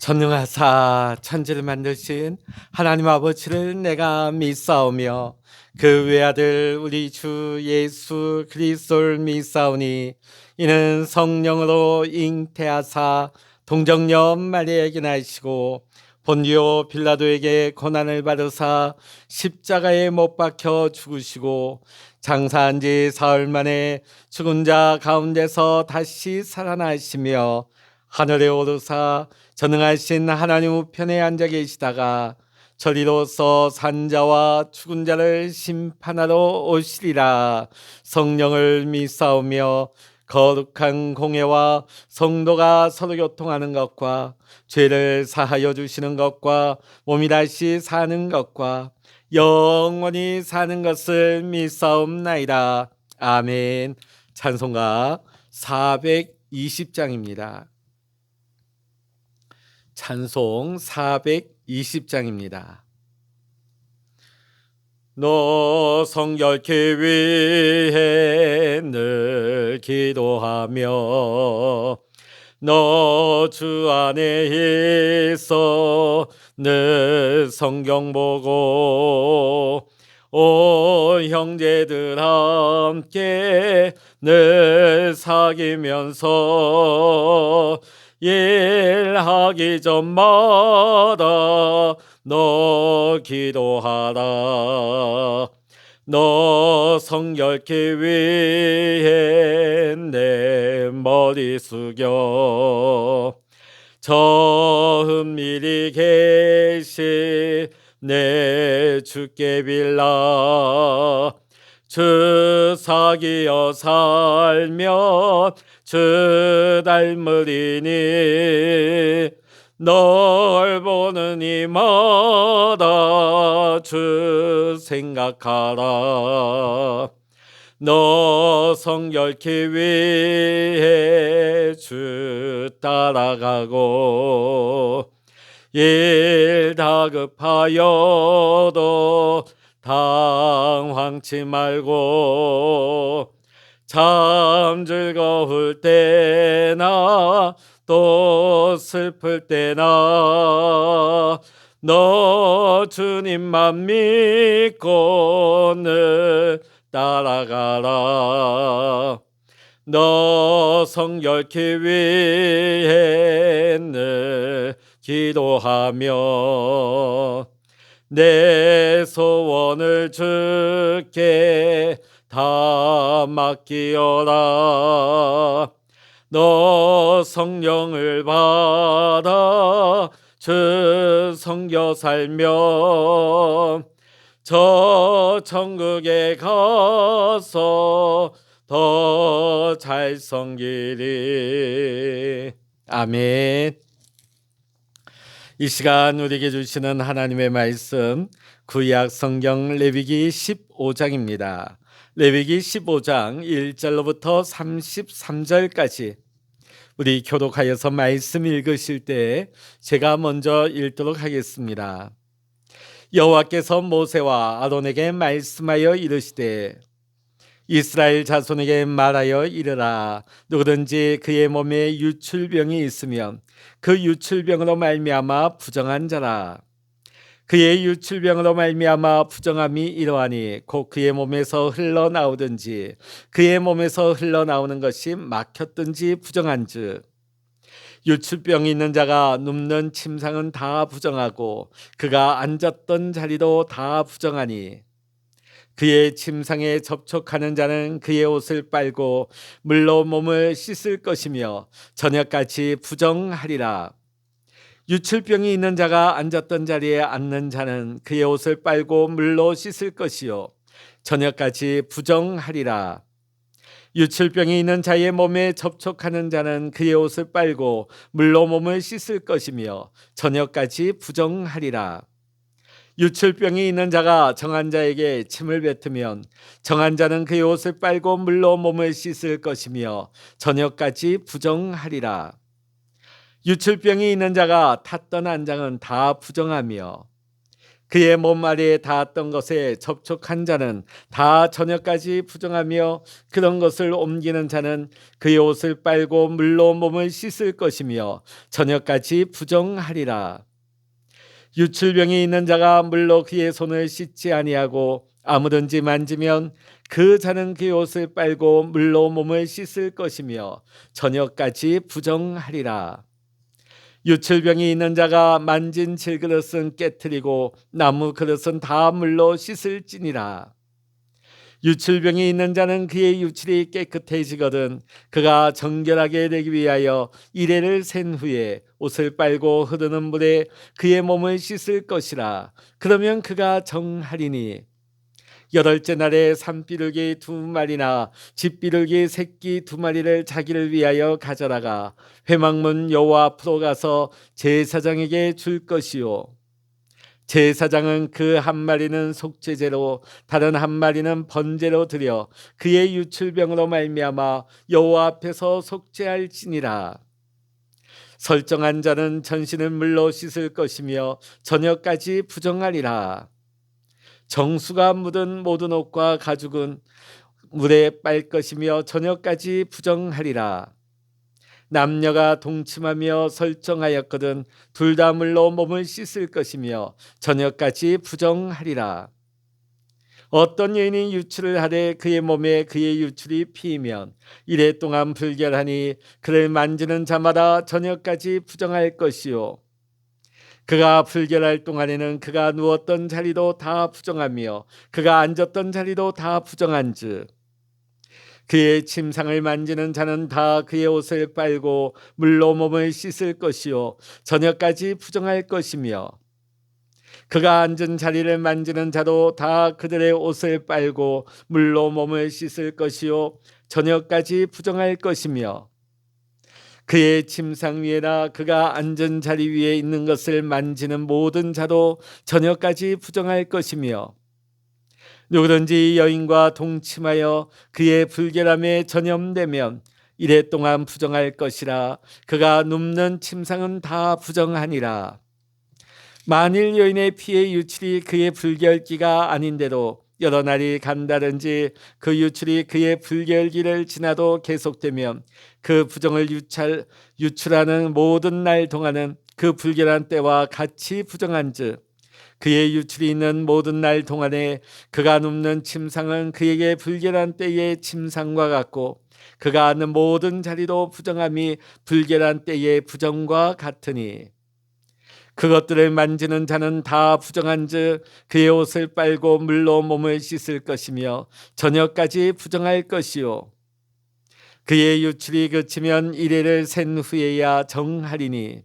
전능하사 천지를 만드신 하나님 아버지를 내가 믿사오며 그 외아들 우리 주 예수 그리스도를 믿사오니 이는 성령으로 잉태하사 동정녀 마리아에게 나시고 본디오 빌라도에게 고난을 받으사 십자가에 못 박혀 죽으시고 장사한 지 사흘 만에 죽은 자 가운데서 다시 살아나시며 하늘에 오르사 전능하신 하나님 우편에 앉아 계시다가 저리로서 산자와 죽은 자를 심판하러 오시리라. 성령을 믿사오며 거룩한 공회와 성도가 서로 교통하는 것과 죄를 사하여 주시는 것과 몸이 다시 사는 것과 영원히 사는 것을 믿사옵나이다. 아멘. 찬송가 420장입니다. 찬송 420장입니다. 너 성결케 위해 늘 기도하며 너 주 안에 있어 늘 성경 보고 온 형제들 함께 늘 사귀면서 일하기 전마다 너 기도하라. 너 성결케 위해 내 머리 숙여 저 은밀히 계시 내 주께 빌라. 주 사귀어 살면 주 닮으리니 널 보는 이마다 주 생각하라. 너 성결케 위해 주 따라가고 일 다급하여도 당황치 말고 참 즐거울 때나 또 슬플 때나 너 주님만 믿고 늘 따라가라. 너 성결케 위해 늘 기도하며 내 소원을 주께 다 맡기어라. 너 성령을 받아 주 섬겨 살면 저 천국에 가서 더 잘 섬기리. 아멘. 이 시간 우리에게 주시는 하나님의 말씀 구약 성경 레위기 15장입니다. 레위기 15장 1절로부터 33절까지 우리 교독하여서 말씀 읽으실 때 제가 먼저 읽도록 하겠습니다. 여호와께서 모세와 아론에게 말씀하여 이르시되 이스라엘 자손에게 말하여 이르라. 누구든지 그의 몸에 유출병이 있으면 그 유출병으로 말미암아 부정한 자라. 그의 유출병으로 말미암아 부정함이 이러하니 곧 그의 몸에서 흘러나오든지 그의 몸에서 흘러나오는 것이 막혔든지 부정한즉 유출병이 있는 자가 눕는 침상은 다 부정하고 그가 앉았던 자리도 다 부정하니 그의 침상에 접촉하는 자는 그의 옷을 빨고 물로 몸을 씻을 것이며 저녁같이 부정하리라. 유출병이 있는 자가 앉았던 자리에 앉는 자는 그의 옷을 빨고 물로 씻을 것이요 저녁같이 부정하리라. 유출병이 있는 자의 몸에 접촉하는 자는 그의 옷을 빨고 물로 몸을 씻을 것이며 저녁같이 부정하리라. 유출병이 있는 자가 정한 자에게 침을 뱉으면 정한 자는 그의 옷을 빨고 물로 몸을 씻을 것이며 저녁까지 부정하리라. 유출병이 있는 자가 탔던 안장은 다 부정하며 그의 몸 아래에 닿았던 것에 접촉한 자는 다 저녁까지 부정하며 그런 것을 옮기는 자는 그의 옷을 빨고 물로 몸을 씻을 것이며 저녁까지 부정하리라. 유출병이 있는 자가 물로 그의 손을 씻지 아니하고 아무든지 만지면 그 자는 그의 옷을 빨고 물로 몸을 씻을 것이며 저녁까지 부정하리라. 유출병이 있는 자가 만진 질그릇은 깨뜨리고 나무 그릇은 다 물로 씻을지니라. 유출병이 있는 자는 그의 유출이 깨끗해지거든 그가 정결하게 되기 위하여 이레를 센 후에 옷을 빨고 흐르는 물에 그의 몸을 씻을 것이라. 그러면 그가 정하리니. 여덟째 날에 산비둘기 2마리나 집비둘기 새끼 2마리를 자기를 위하여 가져다가 회막문 여호와 앞으로 가서 제사장에게 줄 것이요. 제사장은 그 1마리는 속죄제로 다른 1마리는 번제로 드려 그의 유출병으로 말미암아 여호와 앞에서 속죄할지니라. 설정한 자는 전신을 물로 씻을 것이며 저녁까지 부정하리라. 정수가 묻은 모든 옷과 가죽은 물에 빨 것이며 저녁까지 부정하리라. 남녀가 동침하며 설정하였거든 둘 다 물로 몸을 씻을 것이며 저녁까지 부정하리라. 어떤 여인이 유출을 하되 그의 몸에 그의 유출이 피이면 이레 동안 불결하니 그를 만지는 자마다 저녁까지 부정할 것이요. 그가 불결할 동안에는 그가 누웠던 자리도 다 부정하며 그가 앉았던 자리도 다 부정한즉 그의 침상을 만지는 자는 다 그의 옷을 빨고 물로 몸을 씻을 것이요 저녁까지 부정할 것이며 그가 앉은 자리를 만지는 자도 다 그들의 옷을 빨고 물로 몸을 씻을 것이요 저녁까지 부정할 것이며 그의 침상 위에나 그가 앉은 자리 위에 있는 것을 만지는 모든 자도 저녁까지 부정할 것이며 누구든지 여인과 동침하여 그의 불결함에 전염되면 이레 동안 부정할 것이라. 그가 눕는 침상은 다 부정하니라. 만일 여인의 피의 유출이 그의 불결기가 아닌데도 여러 날이 간다든지 그 유출이 그의 불결기를 지나도 계속되면 그 부정을 유출하는 모든 날 동안은 그 불결한 때와 같이 부정한즉 그의 유출이 있는 모든 날 동안에 그가 눕는 침상은 그에게 불결한 때의 침상과 같고 그가 앉는 모든 자리도 부정함이 불결한 때의 부정과 같으니 그것들을 만지는 자는 다 부정한즉 그의 옷을 빨고 물로 몸을 씻을 것이며 저녁까지 부정할 것이요. 그의 유출이 그치면 이레를 센 후에야 정하리니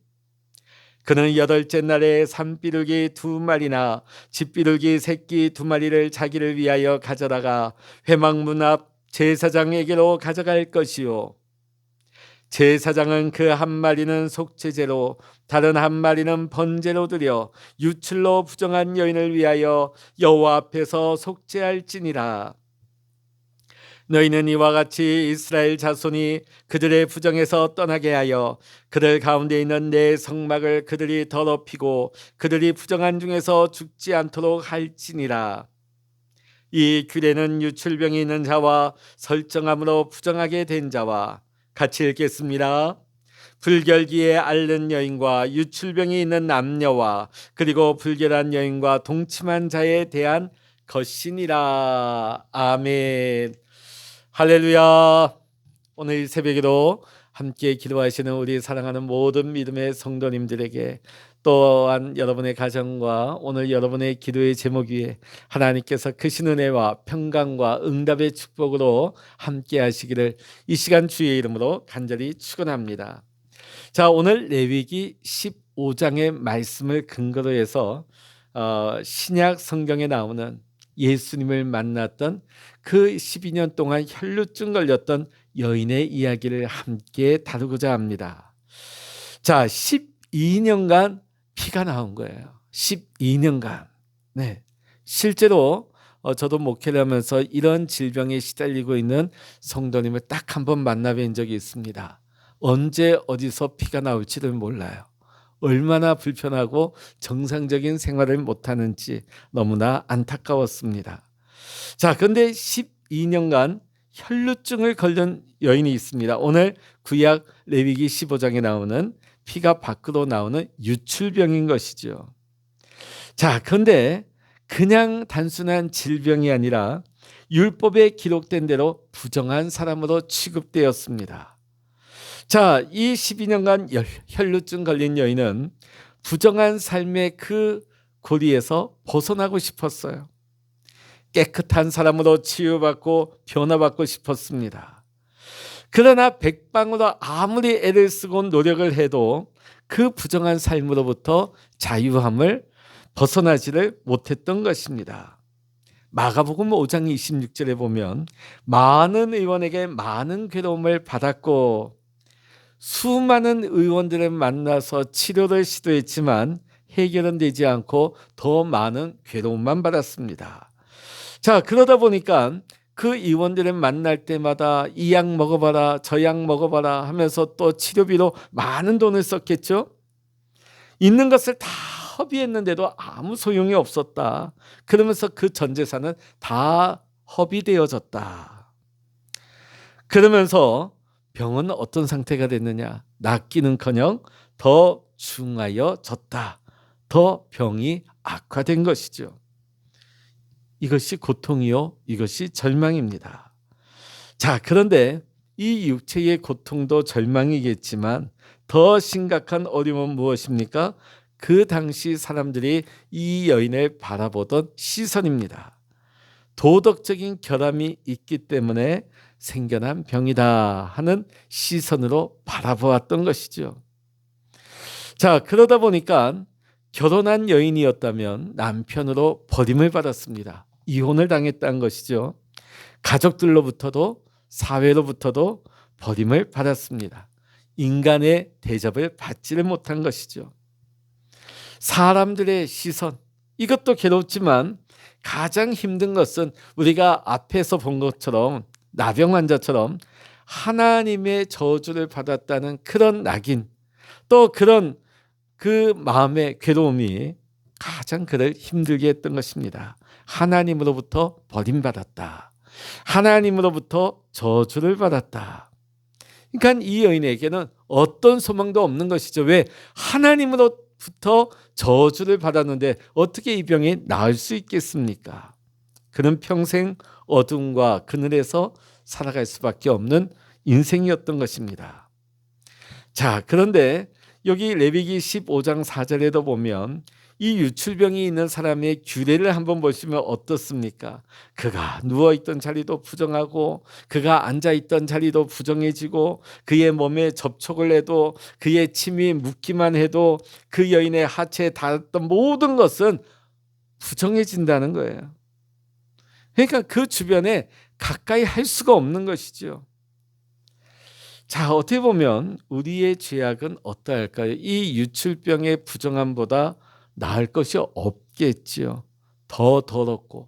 그는 8째 날에 산비둘기 2마리나 집비둘기 새끼 2마리를 자기를 위하여 가져다가 회막문 앞 제사장에게로 가져갈 것이요. 제사장은 그 1마리는 속죄제로 다른 1마리는 번제로 드려 유출로 부정한 여인을 위하여 여호와 앞에서 속죄할지니라. 너희는 이와 같이 이스라엘 자손이 그들의 부정에서 떠나게 하여 그들 가운데 있는 내 성막을 그들이 더럽히고 그들이 부정한 중에서 죽지 않도록 할지니라. 이 규례는 유출병이 있는 자와 설정함으로 부정하게 된 자와 같이 읽겠습니다. 불결기에 앓는 여인과 유출병이 있는 남녀와 그리고 불결한 여인과 동침한 자에 대한 것이니라. 아멘. 할렐루야. 오늘 새벽에도 함께 기도하시는 우리 사랑하는 모든 믿음의 성도님들에게 또한 여러분의 가정과 오늘 여러분의 기도의 제목 위에 하나님께서 크신 은혜와 평강과 응답의 축복으로 함께 하시기를 이 시간 주의 이름으로 간절히 축원합니다. 자, 오늘 레위기 15장의 말씀을 근거로 해서 신약 성경에 나오는 예수님을 만났던 그 12년 동안 혈루증 걸렸던 여인의 이야기를 함께 다루고자 합니다. 자, 12년간 피가 나온 거예요. 12년간. 네. 실제로 저도 목회를 하면서 이런 질병에 시달리고 있는 성도님을 딱 한 번 만나뵌 적이 있습니다. 언제 어디서 피가 나올지를 몰라요. 얼마나 불편하고 정상적인 생활을 못하는지 너무나 안타까웠습니다. 자, 그런데 12년간 혈루증을 걸린 여인이 있습니다. 오늘 구약 레위기 15장에 나오는 피가 밖으로 나오는 유출병인 것이죠. 자, 그런데 그냥 단순한 질병이 아니라 율법에 기록된 대로 부정한 사람으로 취급되었습니다. 자, 이 12년간 혈루증 걸린 여인은 부정한 삶의 그 고리에서 벗어나고 싶었어요. 깨끗한 사람으로 치유받고 변화받고 싶었습니다. 그러나 백방으로 아무리 애를 쓰고 노력을 해도 그 부정한 삶으로부터 자유함을 벗어나지를 못했던 것입니다. 마가복음 5장 26절에 보면 많은 의원에게 많은 괴로움을 받았고 수많은 의원들을 만나서 치료를 시도했지만 해결은 되지 않고 더 많은 괴로움만 받았습니다. 자, 그러다 보니까 그 의원들을 만날 때마다 이 약 먹어봐라, 저 약 먹어봐라 하면서 또 치료비로 많은 돈을 썼겠죠. 있는 것을 다 허비했는데도 아무 소용이 없었다. 그러면서 그 전 재산은 다 허비되어졌다. 그러면서 병은 어떤 상태가 됐느냐? 낫기는커녕 더 중하여졌다. 더 병이 악화된 것이죠. 이것이 고통이요, 이것이 절망입니다. 자, 그런데 이 육체의 고통도 절망이겠지만 더 심각한 어려움은 무엇입니까? 그 당시 사람들이 이 여인을 바라보던 시선입니다. 도덕적인 결함이 있기 때문에 생겨난 병이다 하는 시선으로 바라보았던 것이죠. 자, 그러다 보니까 결혼한 여인이었다면 남편으로 버림을 받았습니다. 이혼을 당했다는 것이죠. 가족들로부터도 사회로부터도 버림을 받았습니다. 인간의 대접을 받지를 못한 것이죠. 사람들의 시선, 이것도 괴롭지만 가장 힘든 것은 우리가 앞에서 본 것처럼 나병 환자처럼 하나님의 저주를 받았다는 그런 낙인, 또 그런 그 마음의 괴로움이 가장 그를 힘들게 했던 것입니다. 하나님으로부터 버림받았다. 하나님으로부터 저주를 받았다. 그러니까 이 여인에게는 어떤 소망도 없는 것이죠. 왜? 하나님으로부터 저주를 받았는데 어떻게 이 병이 나을 수 있겠습니까? 그는 평생 어둠과 그늘에서 살아갈 수밖에 없는 인생이었던 것입니다. 자, 그런데 여기 레위기 15장 4절에도 보면 이 유출병이 있는 사람의 규례를 한번 보시면 어떻습니까? 그가 누워있던 자리도 부정하고 그가 앉아있던 자리도 부정해지고 그의 몸에 접촉을 해도 그의 침이 묻기만 해도 그 여인의 하체에 닿았던 모든 것은 부정해진다는 거예요. 그러니까 그 주변에 가까이 할 수가 없는 것이죠. 자, 어떻게 보면 우리의 죄악은 어떠할까요? 이 유출병의 부정함보다 나을 것이 없겠지요. 더 더럽고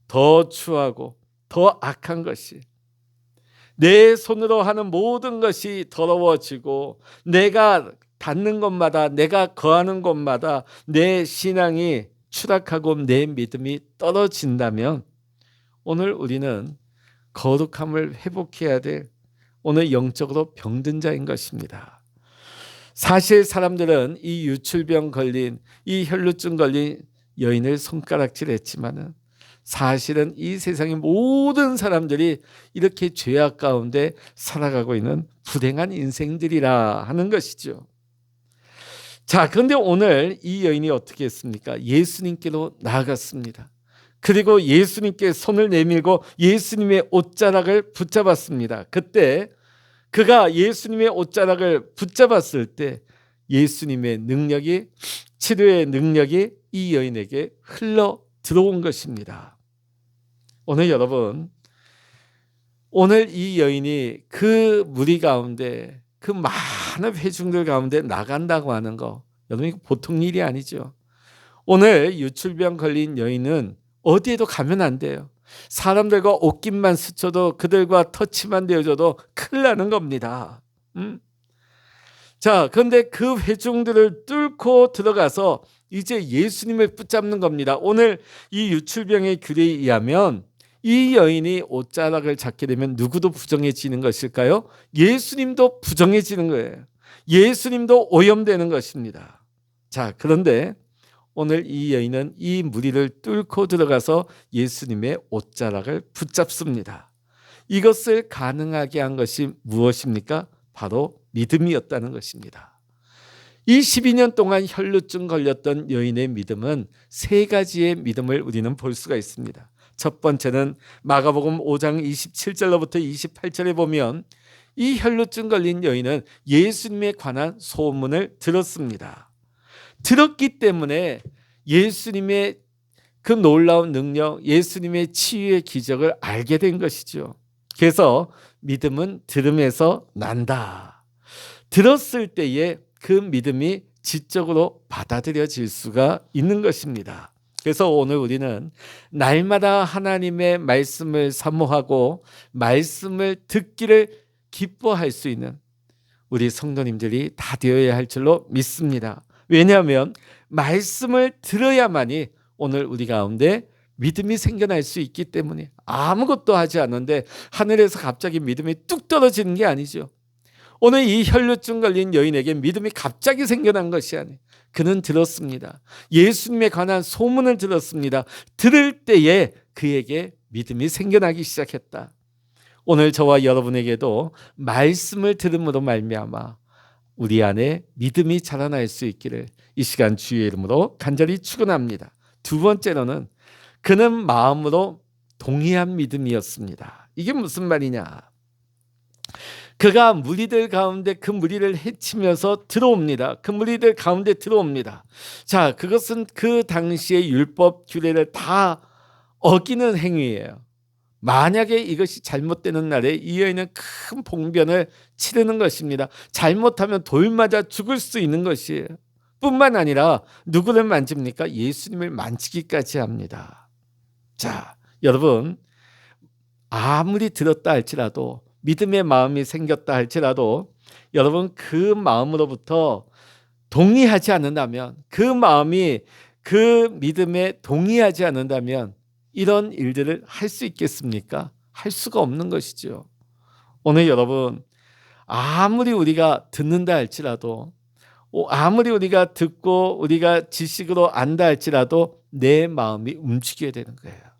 더 추하고 더 악한 것이, 내 손으로 하는 모든 것이 더러워지고 내가 닿는 곳마다, 내가 거하는 곳마다 내 신앙이 추락하고 내 믿음이 떨어진다면 오늘 우리는 거룩함을 회복해야 될 오늘 영적으로 병든 자인 것입니다. 사실 사람들은 이 유출병 걸린, 이 혈루증 걸린 여인을 손가락질했지만은 사실은 이 세상의 모든 사람들이 이렇게 죄악 가운데 살아가고 있는 불행한 인생들이라 하는 것이죠. 자, 그런데 오늘 이 여인이 어떻게 했습니까? 예수님께로 나아갔습니다. 그리고 예수님께 손을 내밀고 예수님의 옷자락을 붙잡았습니다. 그때 그가 예수님의 옷자락을 붙잡았을 때 예수님의 능력이, 치료의 능력이 이 여인에게 흘러 들어온 것입니다. 오늘 여러분, 오늘 이 여인이 그 무리 가운데, 그 많은 회중들 가운데 나간다고 하는 거, 여러분 이거 보통 일이 아니죠. 오늘 유출병 걸린 여인은 어디에도 가면 안 돼요. 사람들과 옷깃만 스쳐도, 그들과 터치만 되어줘도 큰일 나는 겁니다. 자, 그런데 그 회중들을 뚫고 들어가서 이제 예수님을 붙잡는 겁니다. 오늘 이 유출병의 규례에 의하면 이 여인이 옷자락을 잡게 되면 누구도 부정해지는 것일까요? 예수님도 부정해지는 거예요. 예수님도 오염되는 것입니다. 자, 그런데 오늘 이 여인은 이 무리를 뚫고 들어가서 예수님의 옷자락을 붙잡습니다. 이것을 가능하게 한 것이 무엇입니까? 바로 믿음이었다는 것입니다. 이 12년 동안 혈루증 걸렸던 여인의 믿음은 세 가지의 믿음을 우리는 볼 수가 있습니다. 첫 번째는 마가복음 5장 27절로부터 28절에 보면 이 혈루증 걸린 여인은 예수님에 관한 소문을 들었습니다. 들었기 때문에 예수님의 그 놀라운 능력, 예수님의 치유의 기적을 알게 된 것이죠. 그래서 믿음은 들음에서 난다. 들었을 때에 그 믿음이 지적으로 받아들여질 수가 있는 것입니다. 그래서 오늘 우리는 날마다 하나님의 말씀을 사모하고 말씀을 듣기를 기뻐할 수 있는 우리 성도님들이 다 되어야 할 줄로 믿습니다. 왜냐하면 말씀을 들어야만이 오늘 우리 가운데 믿음이 생겨날 수 있기 때문에, 아무것도 하지 않는데 하늘에서 갑자기 믿음이 뚝 떨어지는 게 아니죠. 오늘 이 혈루증 걸린 여인에게 믿음이 갑자기 생겨난 것이 아니에요. 그는 들었습니다. 예수님에 관한 소문을 들었습니다. 들을 때에 그에게 믿음이 생겨나기 시작했다. 오늘 저와 여러분에게도 말씀을 들음으로 말미암아 우리 안에 믿음이 자라날 수 있기를 이 시간 주의 이름으로 간절히 축원합니다. 두 번째로는 그는 마음으로 동의한 믿음이었습니다. 이게 무슨 말이냐? 그가 무리들 가운데 그 무리를 해치면서 들어옵니다. 그 무리들 가운데 들어옵니다. 자, 그것은 그 당시의 율법 규례를 다 어기는 행위예요. 만약에 이것이 잘못되는 날에 이 여인은 큰 봉변을 치르는 것입니다. 잘못하면 돌 맞아 죽을 수 있는 것이에요. 뿐만 아니라 누구를 만집니까? 예수님을 만지기까지 합니다. 자, 여러분, 아무리 들었다 할지라도, 믿음의 마음이 생겼다 할지라도 여러분 그 마음으로부터 동의하지 않는다면, 그 마음이 그 믿음에 동의하지 않는다면 이런 일들을 할 수 있겠습니까? 할 수가 없는 것이죠. 오늘 여러분, 아무리 우리가 듣는다 할지라도, 아무리 우리가 듣고 우리가 지식으로 안다 할지라도 내 마음이 움직여야 되는 거예요.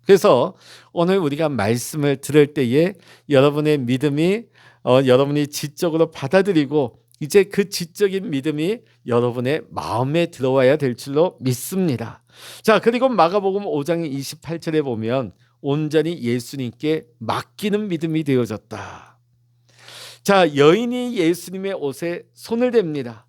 그래서 오늘 우리가 말씀을 들을 때에 여러분의 믿음이 여러분이 지적으로 받아들이고 이제 그 지적인 믿음이 여러분의 마음에 들어와야 될 줄로 믿습니다. 자, 그리고 마가복음 5장 28절에 보면 온전히 예수님께 맡기는 믿음이 되어졌다. 자, 여인이 예수님의 옷에 손을 댑니다.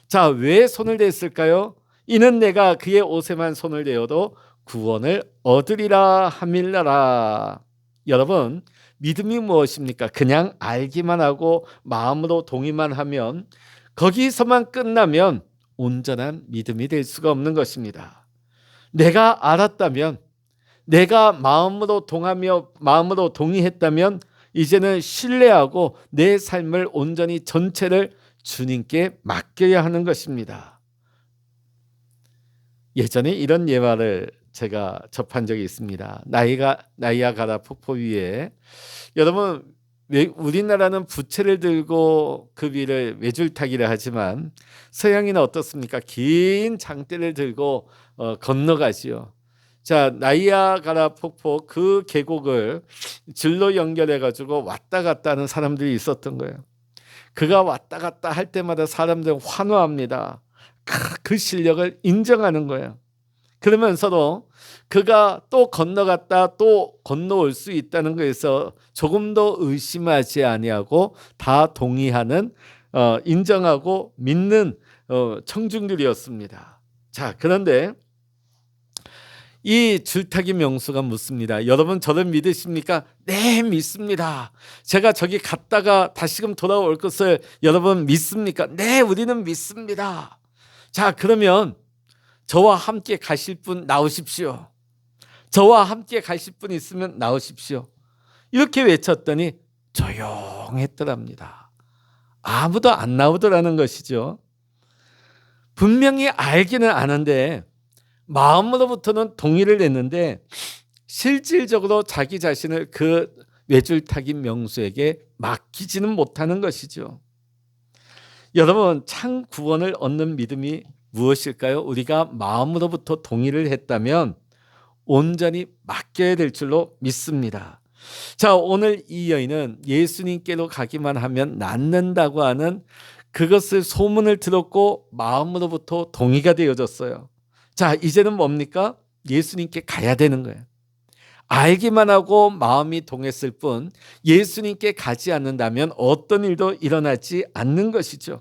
자, 왜 손을 댔을까요? 이는 내가 그의 옷에만 손을 대어도 구원을 얻으리라 함일라라. 여러분, 믿음이 무엇입니까? 그냥 알기만 하고 마음으로 동의만 하면, 거기서만 끝나면 온전한 믿음이 될 수가 없는 것입니다. 내가 알았다면, 내가 마음으로 동하며 마음으로 동의했다면 이제는 신뢰하고 내 삶을 온전히 전체를 주님께 맡겨야 하는 것입니다. 예전에 이런 예화를 제가 접한 적이 있습니다. 나이아가라 폭포 위에, 여러분, 우리나라는 부채를 들고 그 위를 외줄타기를 하지만 서양인은 어떻습니까? 긴 장대를 들고 건너가지요. 자, 나이아가라 폭포 그 계곡을 줄로 연결해 가지고 왔다 갔다 하는 사람들이 있었던 거예요. 그가 왔다 갔다 할 때마다 사람들은 환호합니다. 그 실력을 인정하는 거예요. 그러면서도 그가 또 건너갔다 또 건너올 수 있다는 것에서 조금도 의심하지 아니하고 다 동의하는, 인정하고 믿는 청중들이었습니다. 자, 그런데 이 줄타기 명수가 묻습니다. 여러분 저를 믿으십니까? 네, 믿습니다. 제가 저기 갔다가 다시금 돌아올 것을 여러분 믿습니까? 네, 우리는 믿습니다. 자, 그러면 저와 함께 가실 분 나오십시오. 저와 함께 가실 분 있으면 나오십시오. 이렇게 외쳤더니 조용했더랍니다. 아무도 안 나오더라는 것이죠. 분명히 알기는 아는데 마음으로부터는 동의를 했는데 실질적으로 자기 자신을 그 외줄타기 명수에게 맡기지는 못하는 것이죠. 여러분, 참 구원을 얻는 믿음이 무엇일까요? 우리가 마음으로부터 동의를 했다면 온전히 맡겨야 될 줄로 믿습니다. 자, 오늘 이 여인은 예수님께로 가기만 하면 낫는다고 하는 그것을 소문을 들었고 마음으로부터 동의가 되어졌어요. 자, 이제는 뭡니까? 예수님께 가야 되는 거예요. 알기만 하고 마음이 동했을 뿐 예수님께 가지 않는다면 어떤 일도 일어나지 않는 것이죠.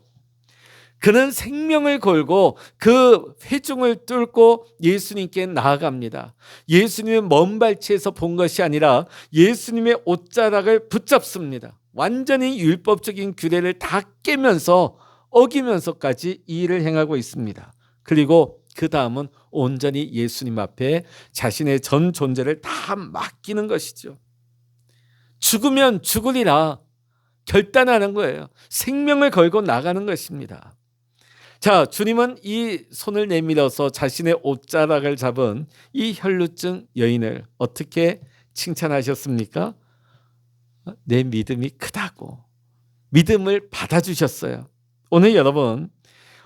그는 생명을 걸고 그 회중을 뚫고 예수님께 나아갑니다. 예수님의 먼 발치에서 본 것이 아니라 예수님의 옷자락을 붙잡습니다. 완전히 율법적인 규례를 다 깨면서 어기면서까지 이 일을 행하고 있습니다. 그리고 그 다음은 온전히 예수님 앞에 자신의 전 존재를 다 맡기는 것이죠. 죽으면 죽으리라 결단하는 거예요. 생명을 걸고 나가는 것입니다. 자, 주님은 이 손을 내밀어서 자신의 옷자락을 잡은 이 혈루증 여인을 어떻게 칭찬하셨습니까? 내 믿음이 크다고 믿음을 받아주셨어요. 오늘 여러분,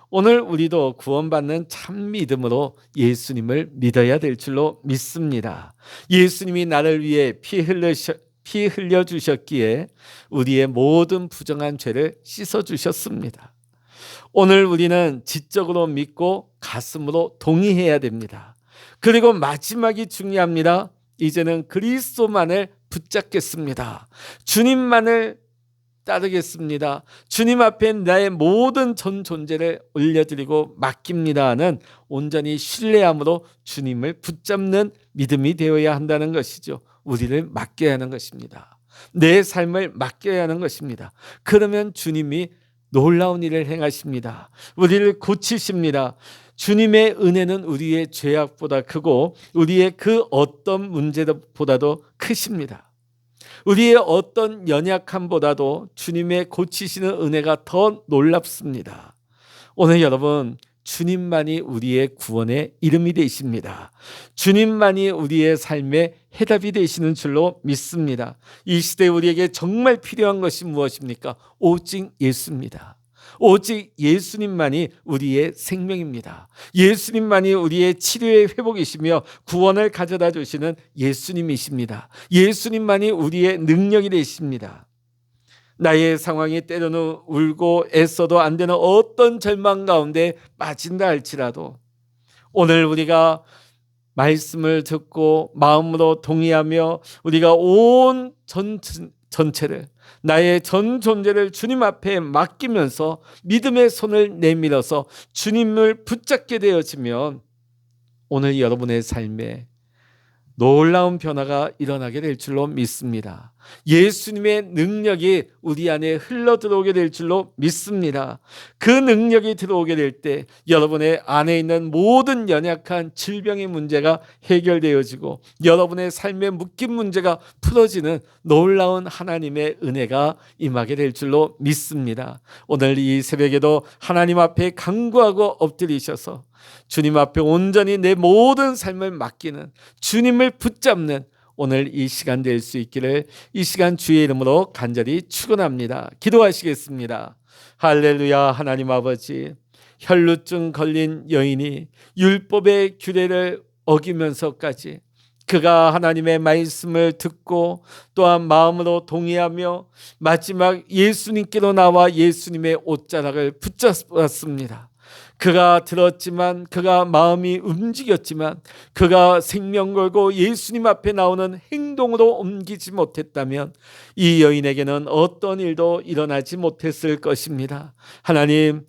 오늘 우리도 구원받는 참 믿음으로 예수님을 믿어야 될 줄로 믿습니다. 예수님이 나를 위해 피 흘려주셨기에 우리의 모든 부정한 죄를 씻어주셨습니다. 오늘 우리는 지적으로 믿고 가슴으로 동의해야 됩니다. 그리고 마지막이 중요합니다. 이제는 그리스도만을 붙잡겠습니다. 주님만을 따르겠습니다. 주님 앞에 나의 모든 전 존재를 올려드리고 맡깁니다 하는 온전히 신뢰함으로 주님을 붙잡는 믿음이 되어야 한다는 것이죠. 우리를 맡겨야 하는 것입니다. 내 삶을 맡겨야 하는 것입니다. 그러면 주님이 놀라운 일을 행하십니다. 우리를 고치십니다. 주님의 은혜는 우리의 죄악보다 크고 우리의 그 어떤 문제보다도 크십니다. 우리의 어떤 연약함보다도 주님의 고치시는 은혜가 더 놀랍습니다. 오늘 여러분, 주님만이 우리의 구원의 이름이 되십니다. 주님만이 우리의 삶의 해답이 되시는 줄로 믿습니다. 이 시대에 우리에게 정말 필요한 것이 무엇입니까? 오직 예수입니다. 오직 예수님만이 우리의 생명입니다. 예수님만이 우리의 치료의 회복이시며 구원을 가져다 주시는 예수님이십니다. 예수님만이 우리의 능력이 되십니다. 나의 상황이 때로는 울고 애써도 안 되는 어떤 절망 가운데 빠진다 할지라도 오늘 우리가 말씀을 듣고 마음으로 동의하며 우리가 온 전체를 나의 전 존재를 주님 앞에 맡기면서 믿음의 손을 내밀어서 주님을 붙잡게 되어지면 오늘 여러분의 삶에 놀라운 변화가 일어나게 될 줄로 믿습니다. 예수님의 능력이 우리 안에 흘러들어오게 될 줄로 믿습니다. 그 능력이 들어오게 될 때 여러분의 안에 있는 모든 연약한 질병의 문제가 해결되어지고 여러분의 삶의 묶인 문제가 풀어지는 놀라운 하나님의 은혜가 임하게 될 줄로 믿습니다. 오늘 이 새벽에도 하나님 앞에 간구하고 엎드리셔서 주님 앞에 온전히 내 모든 삶을 맡기는 주님을 붙잡는 오늘 이 시간 될 수 있기를 이 시간 주의 이름으로 간절히 축원합니다. 기도하시겠습니다. 할렐루야. 하나님 아버지, 혈루증 걸린 여인이 율법의 규례를 어기면서까지 그가 하나님의 말씀을 듣고 또한 마음으로 동의하며 마지막 예수님께로 나와 예수님의 옷자락을 붙잡았습니다. 그가 들었지만 그가 마음이 움직였지만 그가 생명 걸고 예수님 앞에 나오는 행동으로 옮기지 못했다면 이 여인에게는 어떤 일도 일어나지 못했을 것입니다. 하나님,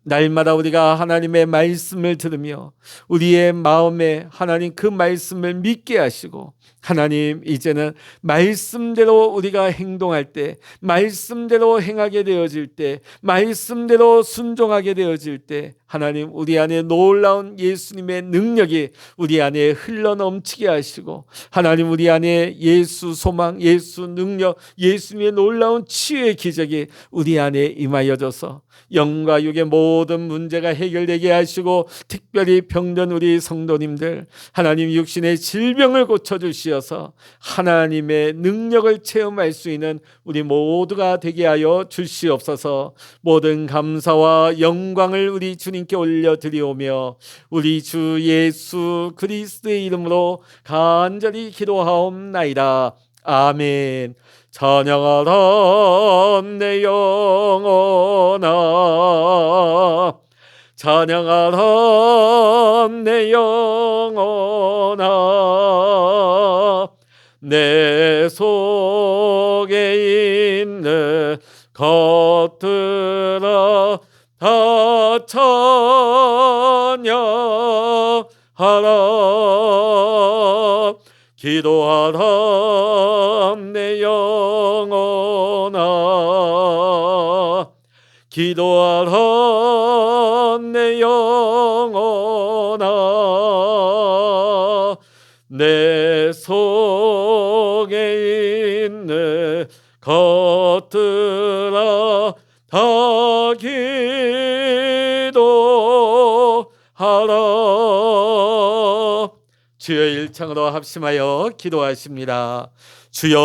날마다 우리가 하나님의 말씀을 들으며 우리의 마음에 하나님 그 말씀을 믿게 하시고 하나님 이제는 말씀대로 우리가 행동할 때 말씀대로 행하게 되어질 때 말씀대로 순종하게 되어질 때 하나님, 우리 안에 놀라운 예수님의 능력이 우리 안에 흘러넘치게 하시고, 하나님, 우리 안에 예수 소망, 예수 능력, 예수님의 놀라운 치유의 기적이 우리 안에 임하여져서 영과 육의 모든 문제가 해결되게 하시고, 특별히 병든 우리 성도님들, 하나님 육신의 질병을 고쳐주시어서 하나님의 능력을 체험할 수 있는 우리 모두가 되게 하여 주시옵소서. 모든 감사와 영광을 우리 주님께 올려드리오며 우리 주 예수 그리스도의 이름으로 간절히 기도하옵나이다. 아멘. 찬양하라 내 영혼아, 찬양하라 내 영혼아, 내 속에 있는 것들아 다 찬양하라. 기도하라 내 영혼아, 기도하라 내 영혼아, 내 속에 있는 것들아 다 기도하라. 주여, 일창으로 합심하여 기도하십니다. 주여,